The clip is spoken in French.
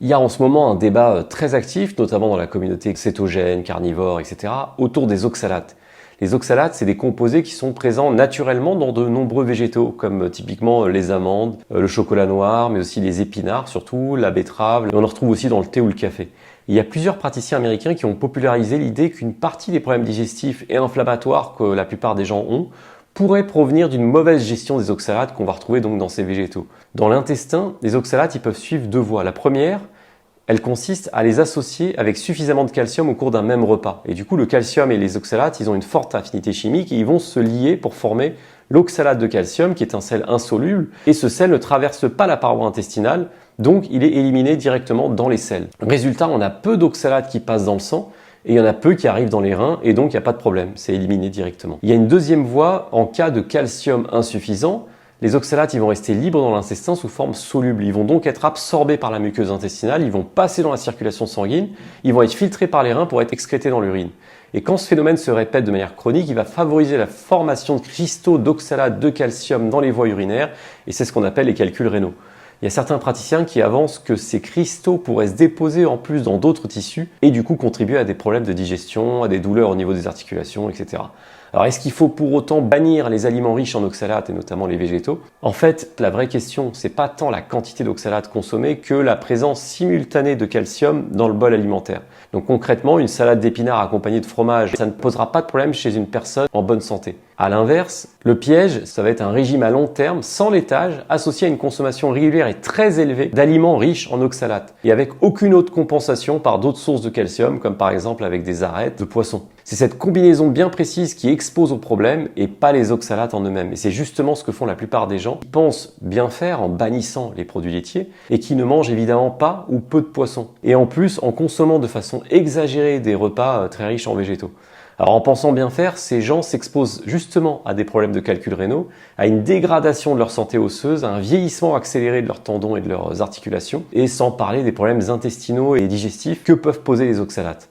Il y a en ce moment un débat très actif, notamment dans la communauté cétogène, carnivore, etc., autour des oxalates. Les oxalates, c'est des composés qui sont présents naturellement dans de nombreux végétaux, comme typiquement les amandes, le chocolat noir, mais aussi les épinards, surtout la betterave. On en retrouve aussi dans le thé ou le café. Il y a plusieurs praticiens américains qui ont popularisé l'idée qu'une partie des problèmes digestifs et inflammatoires que la plupart des gens ont pourrait provenir d'une mauvaise gestion des oxalates qu'on va retrouver donc dans ces végétaux. Dans l'intestin, les oxalates ils peuvent suivre deux voies. La première, elle consiste à les associer avec suffisamment de calcium au cours d'un même repas. Et du coup, le calcium et les oxalates, ils ont une forte affinité chimique et ils vont se lier pour former l'oxalate de calcium, qui est un sel insoluble. Et ce sel ne traverse pas la paroi intestinale, donc il est éliminé directement dans les selles. Résultat, on a peu d'oxalates qui passent dans le sang, et il y en a peu qui arrivent dans les reins, et donc il n'y a pas de problème, c'est éliminé directement. Il y a une deuxième voie en cas de calcium insuffisant. Les oxalates ils vont rester libres dans l'intestin sous forme soluble. Ils vont donc être absorbés par la muqueuse intestinale, ils vont passer dans la circulation sanguine, ils vont être filtrés par les reins pour être excrétés dans l'urine. Et quand ce phénomène se répète de manière chronique, il va favoriser la formation de cristaux d'oxalate de calcium dans les voies urinaires, et c'est ce qu'on appelle les calculs rénaux. Il y a certains praticiens qui avancent que ces cristaux pourraient se déposer en plus dans d'autres tissus et du coup contribuer à des problèmes de digestion, à des douleurs au niveau des articulations, etc. Alors est-ce qu'il faut pour autant bannir les aliments riches en oxalates et notamment les végétaux? En fait, la vraie question, c'est pas tant la quantité d'oxalates consommée que la présence simultanée de calcium dans le bol alimentaire. Donc concrètement, une salade d'épinards accompagnée de fromage, ça ne posera pas de problème chez une personne en bonne santé. À l'inverse, le piège, ça va être un régime à long terme, sans laitage, associé à une consommation régulière et très élevée d'aliments riches en oxalates, et avec aucune autre compensation par d'autres sources de calcium, comme par exemple avec des arêtes de poisson. C'est cette combinaison bien précise qui expose au problème et pas les oxalates en eux-mêmes. Et c'est justement ce que font la plupart des gens qui pensent bien faire en bannissant les produits laitiers et qui ne mangent évidemment pas ou peu de poisson. Et en plus, en consommant de façon exagérée des repas très riches en végétaux. Alors en pensant bien faire, ces gens s'exposent justement à des problèmes de calcul rénaux, à une dégradation de leur santé osseuse, à un vieillissement accéléré de leurs tendons et de leurs articulations, et sans parler des problèmes intestinaux et digestifs que peuvent poser les oxalates.